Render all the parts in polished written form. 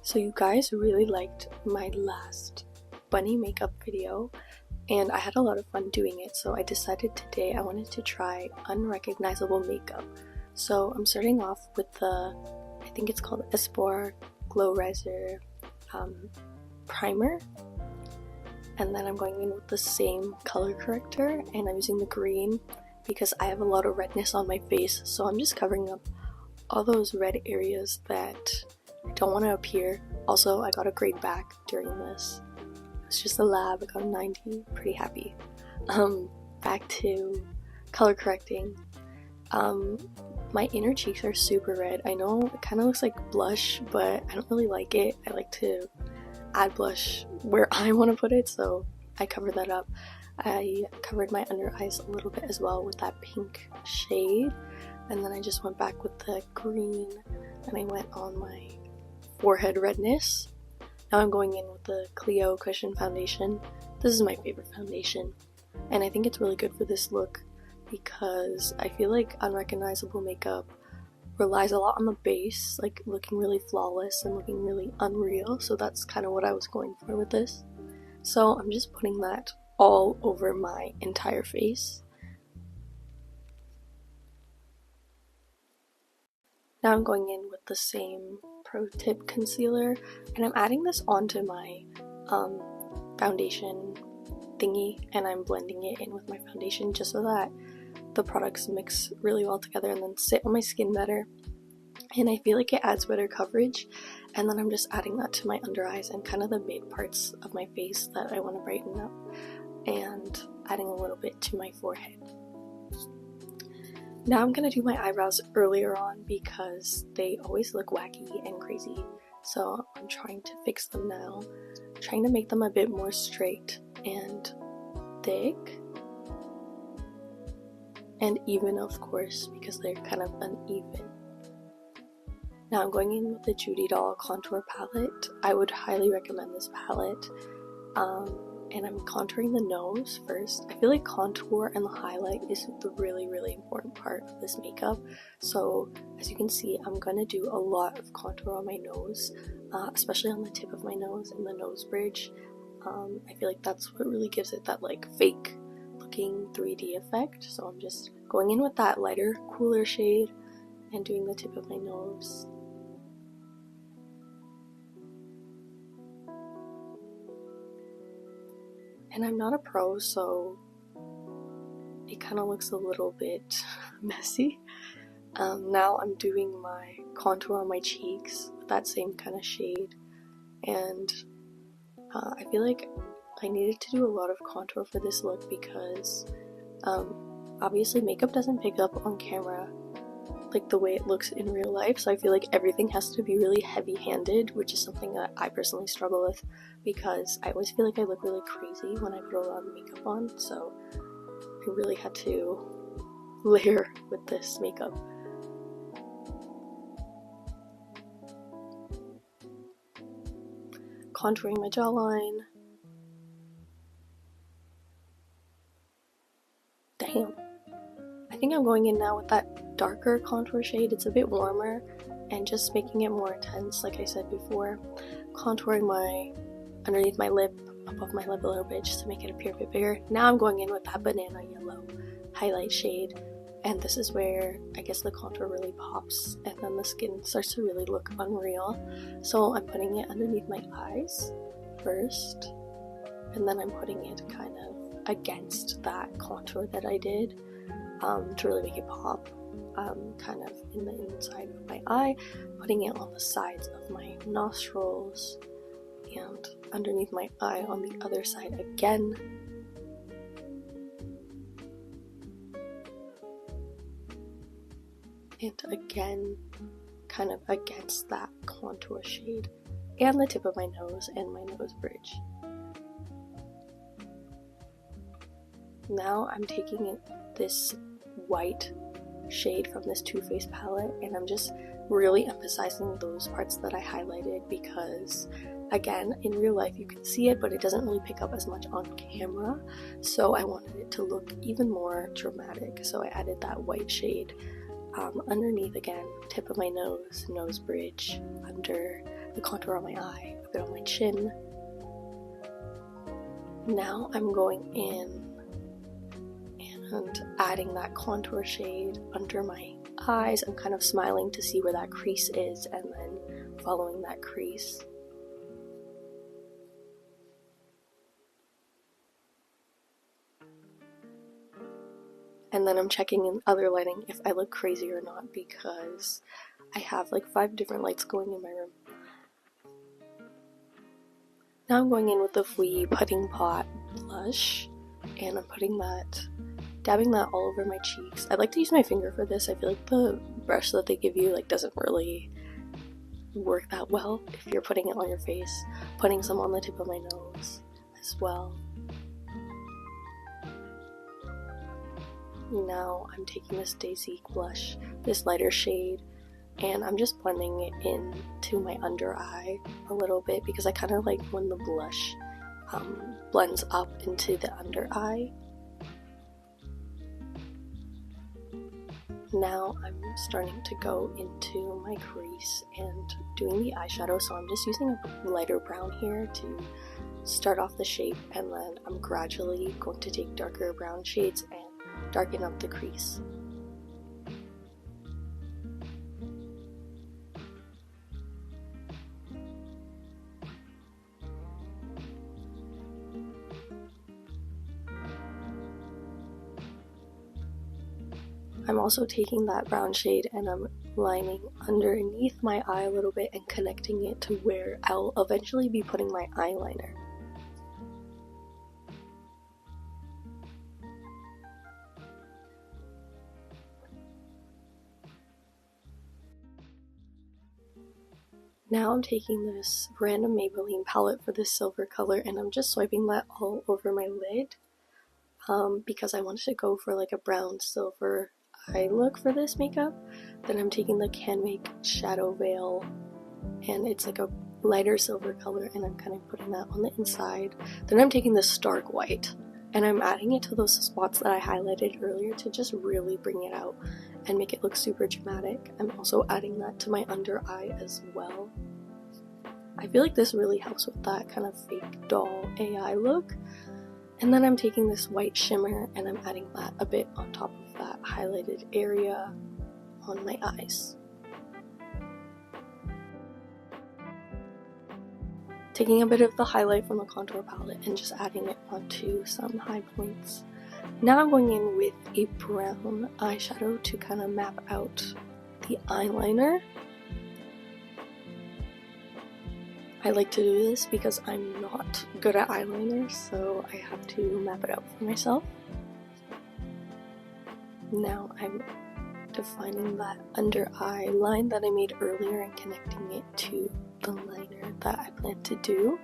So you guys really liked my last bunny makeup video, and I had a lot of fun doing it, so I decided today I wanted to try unrecognizable makeup. So I'm starting off with the, I think it's called Espoir Glowrizer primer, and then I'm going in with the same color corrector, and I'm using the green because I have a lot of redness on my face, so I'm just covering up all those red areas that I don't want to appear. Also, I got a grade back during this. It's just a lab. I got a 90. Pretty happy. Back to color correcting. My inner cheeks are super red. I know it kind of looks like blush, but I don't really like it. I like to add blush where I want to put it, so I covered that up. I covered my under eyes a little bit as well with that pink shade, and then I just went back with the green, and I went on my forehead redness. Now I'm going in with the CLIO Cushion Foundation. This is my favorite foundation, and I think it's really good for this look because I feel like unrecognizable makeup relies a lot on the base, like looking really flawless and looking really unreal, so that's kind of what I was going for with this. So I'm just putting that all over my entire face. Now I'm going in with the same Pro Tip concealer, and I'm adding this onto my foundation thingy, and I'm blending it in with my foundation just so that the products mix really well together and then sit on my skin better, and I feel like it adds better coverage. And then I'm just adding that to my under eyes and kind of the mid parts of my face that I want to brighten up, and adding a little bit to my forehead. Now I'm gonna do my eyebrows earlier on because they always look wacky and crazy, so I'm trying to fix them now, trying to make them a bit more straight and thick and even, of course, because they're kind of uneven. Now I'm going in with the Judydoll contour palette. I would highly recommend this palette. And I'm contouring the nose first. I feel like contour and the highlight is the really important part of this makeup. So as you can see, I'm gonna do a lot of contour on my nose, especially on the tip of my nose and the nose bridge. I feel like that's what really gives it that like fake looking 3D effect. So I'm just going in with that lighter, cooler shade and doing the tip of my nose. And I'm not a pro, so it kind of looks a little bit messy. Now I'm doing my contour on my cheeks with that same kind of shade, and I feel like I needed to do a lot of contour for this look because obviously makeup doesn't pick up on camera like the way it looks in real life, so I feel like everything has to be really heavy-handed, which is something that I personally struggle with because I always feel like I look really crazy when I put a lot of makeup on, so I really had to layer with this makeup. Contouring my jawline. Damn. I think I'm going in now with that darker contour shade. It's a bit warmer and just making it more intense, like I said before. Contouring my underneath my lip, above my lip a little bit just to make it appear a bit bigger. Now I'm going in with that banana yellow highlight shade, and this is where I guess the contour really pops and then the skin starts to really look unreal. So I'm putting it underneath my eyes first, and then I'm putting it kind of against that contour that I did to really make it pop. Kind of in the inside of my eye, putting it on the sides of my nostrils and underneath my eye on the other side again. And again, kind of against that contour shade and the tip of my nose and my nose bridge. Now I'm taking this white shade from this Too Faced palette, and I'm just really emphasizing those parts that I highlighted because, again, in real life you can see it, but it doesn't really pick up as much on camera, so I wanted it to look even more dramatic, so I added that white shade underneath again, tip of my nose, nose bridge, under the contour on my eye, a bit on my chin. Now I'm going in and adding that contour shade under my eyes. I'm kind of smiling to see where that crease is and then following that crease. And then I'm checking in other lighting if I look crazy or not, because I have like 5 different lights going in my room. Now I'm going in with the fwee Putting Pot blush, and I'm putting that, dabbing that all over my cheeks. I like to use my finger for this. I feel like the brush that they give you like doesn't really work that well if you're putting it on your face. Putting some on the tip of my nose as well. Now I'm taking this Daisy blush, this lighter shade, and I'm just blending it into my under eye a little bit because I kind of like when the blush blends up into the under eye. Now I'm starting to go into my crease and doing the eyeshadow, so I'm just using a lighter brown here to start off the shape, and then I'm gradually going to take darker brown shades and darken up the crease. I'm also taking that brown shade and I'm lining underneath my eye a little bit and connecting it to where I'll eventually be putting my eyeliner. Now I'm taking this random Maybelline palette for this silver color and I'm just swiping that all over my lid because I wanted to go for like a brown silver eye look for this makeup. Then I'm taking the Can Make Shadow Veil and it's like a lighter silver color and I'm kind of putting that on the inside. Then I'm taking this stark white and I'm adding it to those spots that I highlighted earlier to just really bring it out and make it look super dramatic. I'm also adding that to my under eye as well. I feel like this really helps with that kind of fake doll AI look. And then I'm taking this white shimmer and I'm adding that a bit on top of that highlighted area on my eyes. Taking a bit of the highlight from the contour palette and just adding it onto some high points. Now I'm going in with a brown eyeshadow to kind of map out the eyeliner. I like to do this because I'm not good at eyeliner, so I have to map it out for myself. Now I'm defining that under eye line that I made earlier and connecting it to the liner that I plan to do.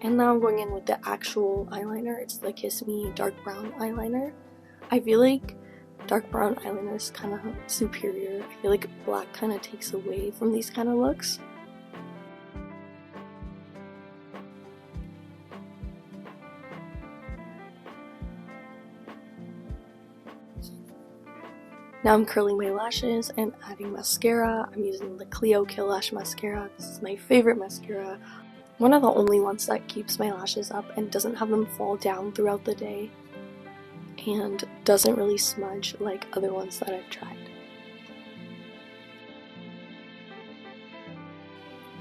And now I'm going in with the actual eyeliner. It's the Kiss Me dark brown eyeliner. I feel like dark brown eyeliner is kind of superior. I feel like black kind of takes away from these kind of looks. Now I'm curling my lashes and adding mascara. I'm using the CLIO Kill Lash Mascara. This is my favorite mascara. One of the only ones that keeps my lashes up and doesn't have them fall down throughout the day. And doesn't really smudge like other ones that I've tried.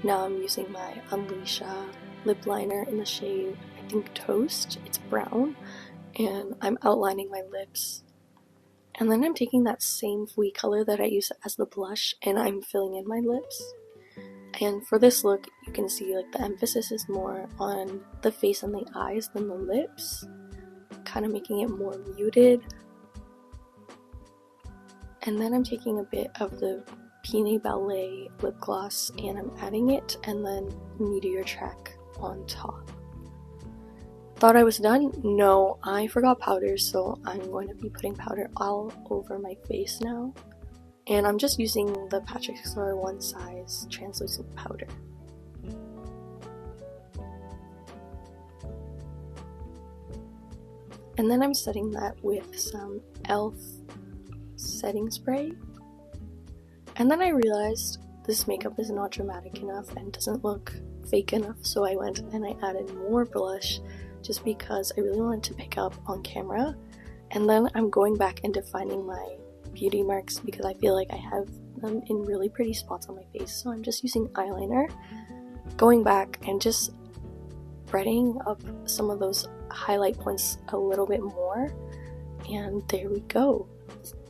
Now I'm using my Unleasha lip liner in the shade, I think Toast. It's brown. And I'm outlining my lips. And then I'm taking that same fwee color that I used as the blush and I'm filling in my lips. And for this look, you can see like the emphasis is more on the face and the eyes than the lips, kind of making it more muted. And then I'm taking a bit of the Pine Ballet lip gloss and I'm adding it and then Meteor Track on top. Thought I was done? No, I forgot powder, so I'm going to be putting powder all over my face now. And I'm just using the Patrick Starrr One Size translucent powder. And then I'm setting that with some e.l.f. setting spray. And then I realized this makeup is not dramatic enough and doesn't look fake enough, so I went and I added more blush just because I really wanted to pick up on camera. And then I'm going back and defining my beauty marks because I feel like I have them in really pretty spots on my face, so I'm just using eyeliner, going back and just spreading up some of those highlight points a little bit more, and there we go.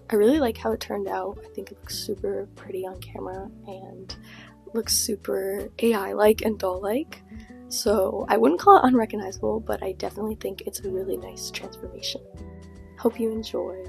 I really like how it turned out. I think it looks super pretty on camera and looks super AI-like and doll-like. So I wouldn't call it unrecognizable, but I definitely think it's a really nice transformation. Hope you enjoy.